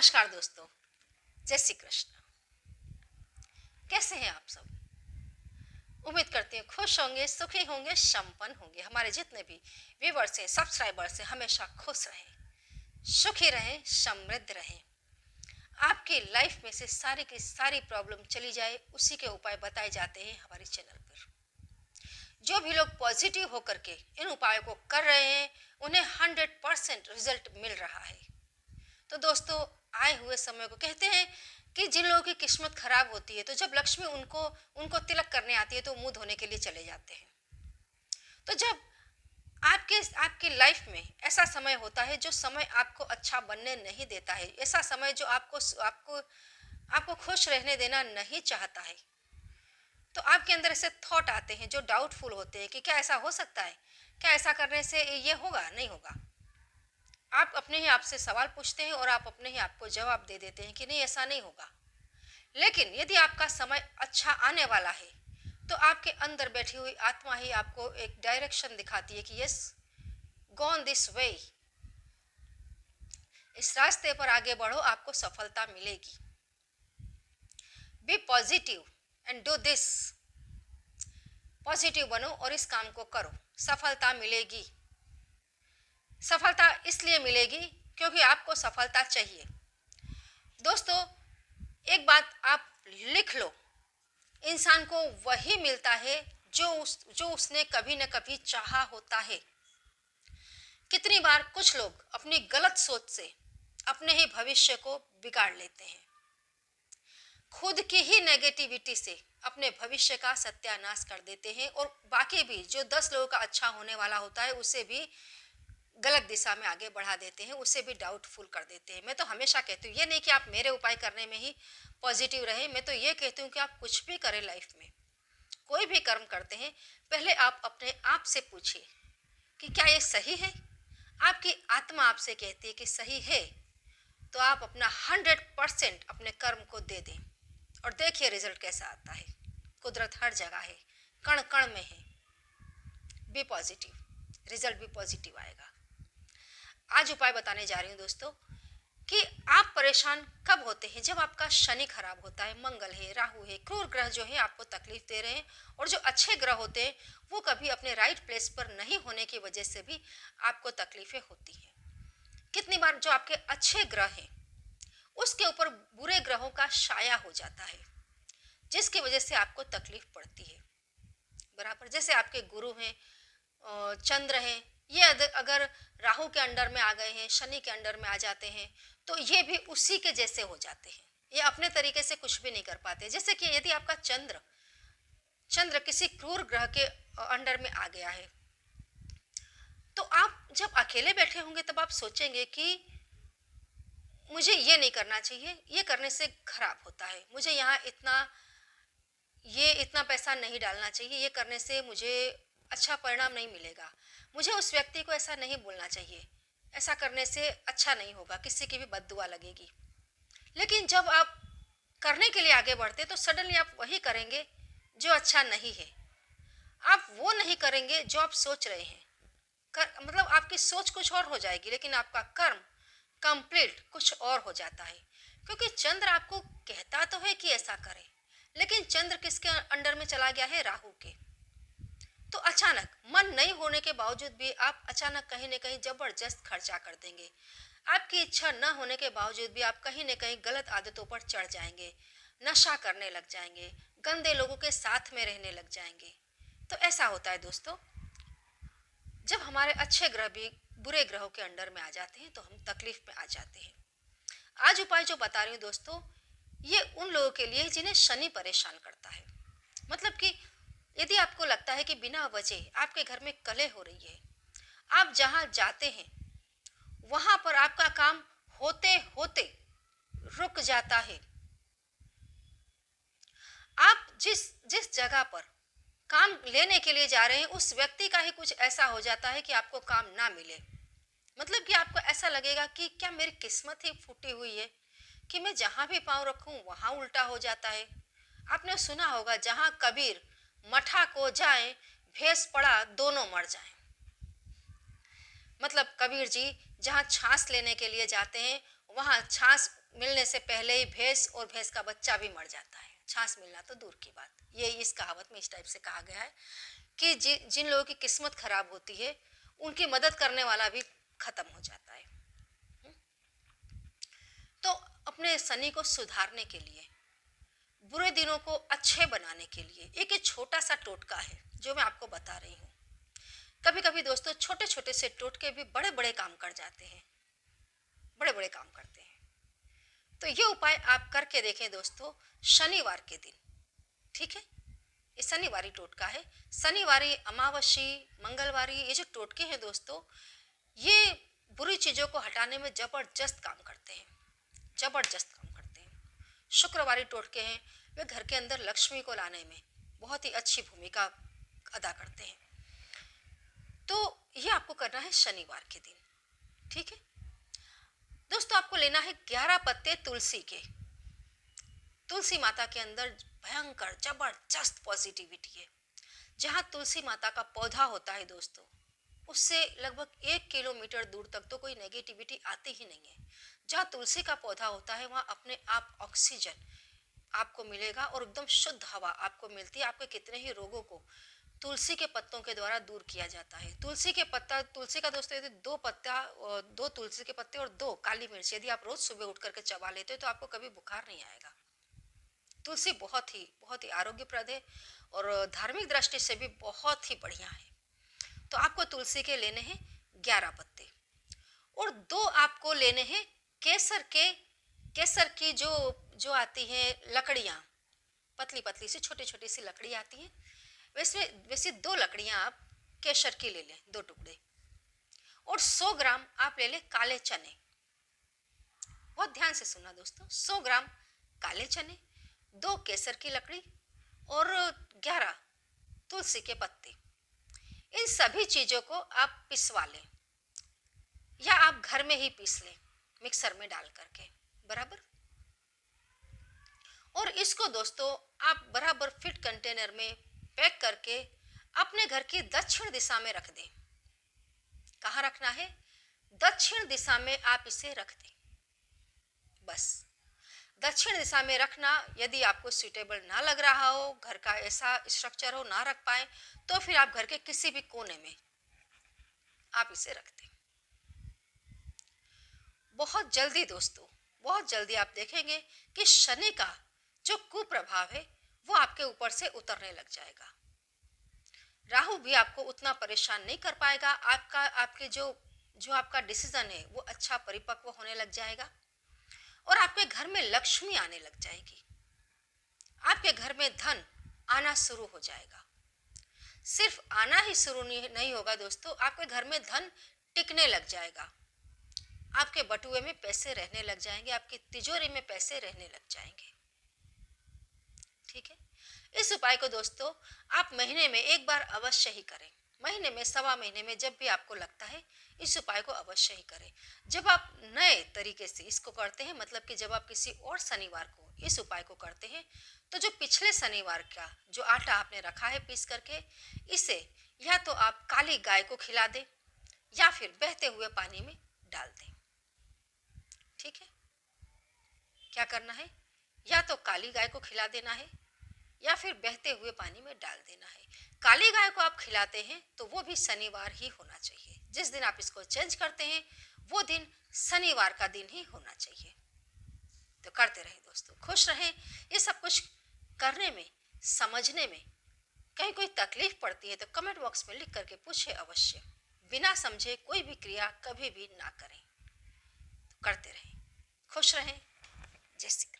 नमस्कार दोस्तों। जय श्री कृष्ण। कैसे हैं आप सब? उम्मीद करती हूँ खुश होंगे, सुखी होंगे, संपन्न होंगे। हमारे जितने भी व्यूवर्स हैं, सब्सक्राइबर्स हैं, हमेशा खुश रहें, सुखी रहें, समृद्ध रहें। आपकी लाइफ में से सारी की सारी प्रॉब्लम चली जाए, उसी के उपाय बताए जाते हैं हमारे चैनल पर। जो भी लोग पॉजिटिव होकर के इन उपायों को कर रहे हैं, उन्हें 100% रिजल्ट मिल रहा है। तो दोस्तों, आए हुए समय को कहते हैं कि जिन लोगों की किस्मत खराब होती है, तो जब लक्ष्मी उनको उनको तिलक करने आती है तो मुंह धोने के लिए चले जाते हैं। तो जब आपके आपकी लाइफ में ऐसा समय होता है जो समय आपको अच्छा बनने नहीं देता है, ऐसा समय जो आपको आपको आपको खुश रहने देना नहीं चाहता है, तो आपके अंदर ऐसे थॉट आते हैं जो डाउटफुल होते हैं कि क्या ऐसा हो सकता है, क्या ऐसा करने से ये होगा, नहीं होगा। आप अपने ही आप से सवाल पूछते हैं और आप अपने ही आपको जवाब दे देते हैं कि नहीं, ऐसा नहीं होगा। लेकिन यदि आपका समय अच्छा आने वाला है, तो आपके अंदर बैठी हुई आत्मा ही आपको एक डायरेक्शन दिखाती है कि yes, go on this way, इस रास्ते पर आगे बढ़ो, आपको सफलता मिलेगी। Be positive and do this. Positive बनो और इस काम को करो, सफलता मिलेगी। सफलता इसलिए मिलेगी क्योंकि आपको सफलता चाहिए। दोस्तों, एक बात आप लिख लो, इंसान को वही मिलता है जो उसने कभी न कभी चाहा होता है। कितनी बार कुछ लोग अपनी गलत सोच से अपने ही भविष्य को बिगाड़ लेते हैं, खुद की ही नेगेटिविटी से अपने भविष्य का सत्यानाश कर देते हैं, और बाकी भी जो 10 लोगों का अच्छा होने वाला होता है उसे भी गलत दिशा में आगे बढ़ा देते हैं, उसे भी डाउटफुल कर देते हैं। मैं तो हमेशा कहती हूँ, ये नहीं कि आप मेरे उपाय करने में ही पॉजिटिव रहे, मैं तो ये कहती हूँ कि आप कुछ भी करें लाइफ में, कोई भी कर्म करते हैं, पहले आप अपने आप से पूछिए कि क्या ये सही है। आपकी आत्मा आपसे कहती है कि सही है, तो आप अपना 100% अपने कर्म को दे दें और देखिए रिजल्ट कैसा आता है। कुदरत हर जगह है, कण कण में है। बी पॉजिटिव, रिजल्ट भी पॉजिटिव आएगा। आज उपाय बताने जा रही हूँ दोस्तों कि आप परेशान कब होते हैं? जब आपका शनि खराब होता है, मंगल है, राहु है, क्रूर ग्रह जो है आपको तकलीफ दे रहे हैं, और जो अच्छे ग्रह होते हैं वो कभी अपने राइट प्लेस पर नहीं होने की वजह से भी आपको तकलीफें होती हैं। कितनी बार जो आपके अच्छे ग्रह हैं उसके ऊपर बुरे ग्रहों का छाया हो जाता है, जिसकी वजह से आपको तकलीफ पड़ती है। बराबर जैसे आपके गुरु हैं, चंद्र हैं, ये अगर राहु के अंडर में आ गए हैं, शनि के अंडर में आ जाते हैं, तो ये भी उसी के जैसे हो जाते हैं। ये अपने तरीके से कुछ भी नहीं कर पाते। जैसे कि यदि आपका चंद्र चंद्र किसी क्रूर ग्रह के अंडर में आ गया है, तो आप जब अकेले बैठे होंगे तब आप सोचेंगे कि मुझे ये नहीं करना चाहिए, ये करने से खराब होता है, मुझे यहाँ इतना पैसा नहीं डालना चाहिए, ये करने से मुझे अच्छा परिणाम नहीं मिलेगा, मुझे उस व्यक्ति को ऐसा नहीं बोलना चाहिए, ऐसा करने से अच्छा नहीं होगा, किसी की भी बद्दुआ लगेगी। लेकिन जब आप करने के लिए आगे बढ़ते तो सडनली आप वही करेंगे जो अच्छा नहीं है। आप वो नहीं करेंगे जो आप सोच रहे हैं। मतलब आपकी सोच कुछ और हो जाएगी, लेकिन आपका कर्म कंप्लीट कुछ और हो जाता है। क्योंकि चंद्र आपको कहता तो है कि ऐसा करें, लेकिन चंद्र किसके अंडर में चला गया है? राहु के। तो अचानक मन नहीं होने के बावजूद भी आप अचानक कहीं न कहीं जबरदस्त खर्चा कर देंगे। आपकी इच्छा न होने के बावजूद भी आप कहीं न कहीं गलत आदतों पर चढ़ जाएंगे, नशा करने लग जाएंगे, गंदे लोगों के साथ में रहने लग जाएंगे। तो ऐसा होता है दोस्तों, जब हमारे अच्छे ग्रह भी बुरे ग्रहों के अंडर में आ जाते हैं तो हम तकलीफ में आ जाते हैं। आज उपाय जो बता रही हूँ दोस्तों, ये उन लोगों के लिए जिन्हें शनि परेशान करता है। मतलब कि यदि आपको लगता है कि बिना वजह आपके घर में कलह हो रही है, आप जहाँ जाते हैं वहां पर आपका काम होते होते रुक जाता है, आप जिस जिस जगह पर काम लेने के लिए जा रहे हैं उस व्यक्ति का ही कुछ ऐसा हो जाता है कि आपको काम ना मिले। मतलब कि आपको ऐसा लगेगा कि क्या मेरी किस्मत ही फूटी हुई है कि मैं जहां भी पाँव रखूं वहां उल्टा हो जाता है। आपने सुना होगा, जहां कबीर मठा को जाए, भैंस पड़ा दोनों मर जाएं। मतलब कबीर जी जहाँ छाछ लेने के लिए जाते हैं वहाँ छाछ मिलने से पहले ही भैंस और भैंस का बच्चा भी मर जाता है। छाछ मिलना तो दूर की बात। ये इस कहावत में इस टाइप से कहा गया है कि जिन लोगों की किस्मत खराब होती है उनकी मदद करने वाला भी खत्म हो जाता है। तो अपने शनि को सुधारने के लिए, बुरे दिनों को अच्छे बनाने के लिए एक छोटा सा टोटका है जो मैं आपको बता रही हूँ। कभी कभी दोस्तों छोटे छोटे से टोटके भी बड़े बड़े काम कर जाते हैं, बड़े बड़े काम करते हैं। तो ये उपाय आप करके देखें दोस्तों शनिवार के दिन। ठीक है, ये शनिवारी टोटका है। शनिवारी, अमावस्या, मंगलवारी, ये जो टोटके हैं दोस्तों, ये बुरी चीज़ों को हटाने में जबरदस्त काम करते हैं, जबरदस्त काम करते हैं। शुक्रवारी टोटके हैं, वे घर के अंदर लक्ष्मी को लाने में बहुत ही अच्छी भूमिका अदा करते हैं। तो ये आपको करना है शनिवार के दिन। ठीक है दोस्तों, आपको लेना है 11 पत्ते तुलसी के। तुलसी माता के अंदर भयंकर जबरदस्त पॉजिटिविटी है। जहाँ तुलसी माता का पौधा होता है दोस्तों, उससे लगभग 1 किलोमीटर दूर तक तो कोई नेगेटिविटी आती ही नहीं है। जहाँ तुलसी का पौधा होता है वहाँ अपने आप ऑक्सीजन आपको मिलेगा और एकदम शुद्ध हवा आपको मिलती है। आपके कितने ही रोगों को तुलसी के पत्तों के द्वारा दूर किया जाता है। तुलसी के पत्ता, तुलसी का दोस्तों यदि 2 तुलसी के पत्ते और 2 काली मिर्च यदि आप रोज सुबह उठ करके चबा लेते हो तो आपको कभी बुखार नहीं आएगा। तुलसी बहुत ही आरोग्यप्रद है और धार्मिक दृष्टि से भी बहुत ही बढ़िया है। तो आपको तुलसी के लेने हैं 11 पत्ते और 2 आपको लेने हैं केसर के। केसर की जो जो आती है लकड़ियाँ, पतली पतली सी छोटी छोटी सी लकड़ी आती है, वैसे 2 लकड़ियाँ आप केसर की ले लें, 2 टुकड़े। और 100 ग्राम आप ले लें काले चने। बहुत ध्यान से सुनना दोस्तों, 100 ग्राम काले चने, 2 केसर की लकड़ी और 11 तुलसी के पत्ते। इन सभी चीज़ों को आप पिसवा लें या आप घर में ही पीस लें मिक्सर में डाल करके बराबर। और इसको दोस्तों आप बराबर फिट कंटेनर में पैक करके अपने घर की दक्षिण दिशा में रख दें। कहाँ रखना है? दक्षिण दिशा में आप इसे रख दें। बस दक्षिण दिशा में रखना। यदि आपको सूटेबल ना लग रहा हो, घर का ऐसा स्ट्रक्चर हो ना रख पाए, तो फिर आप घर के किसी भी कोने में आप इसे रख दें। बहुत जल्दी दोस्तों, बहुत जल्दी आप देखेंगे कि शनि का जो कुप्रभाव है वो आपके ऊपर से उतरने लग जाएगा। राहु भी आपको उतना परेशान नहीं कर पाएगा। आपके जो आपका डिसीजन है वो अच्छा परिपक्व होने लग जाएगा और आपके घर में लक्ष्मी आने लग जाएगी। आपके घर में धन आना शुरू हो जाएगा। सिर्फ आना ही शुरू नहीं होगा दोस्तों, आपके घर में धन टिकने लग जाएगा। आपके बटुए में पैसे रहने लग जाएंगे, आपकी तिजोरी में पैसे रहने लग जाएंगे। ठीक है, इस उपाय को दोस्तों आप महीने में एक बार अवश्य ही करें। महीने में, सवा महीने में जब भी आपको लगता है इस उपाय को अवश्य ही करें। जब आप नए तरीके से इसको करते हैं, मतलब कि जब आप किसी और शनिवार को इस उपाय को करते हैं, तो जो पिछले शनिवार का जो आटा आपने रखा है पीस करके, इसे या तो आप काली गाय को खिला दें या फिर बहते हुए पानी में डाल दें। ठीक है, क्या करना है? या तो काली गाय को खिला देना है या फिर बहते हुए पानी में डाल देना है। काली गाय को आप खिलाते हैं तो वो भी शनिवार ही होना चाहिए। जिस दिन आप इसको चेंज करते हैं वो दिन शनिवार का दिन ही होना चाहिए। तो करते रहें दोस्तों, खुश रहें। ये सब कुछ करने में, समझने में कहीं कोई तकलीफ पड़ती है तो कमेंट बॉक्स में लिख करके पूछे अवश्य। बिना समझे कोई भी क्रिया कभी भी ना करें। तो करते रहें, खुश रहें। जय श्री कृष्ण।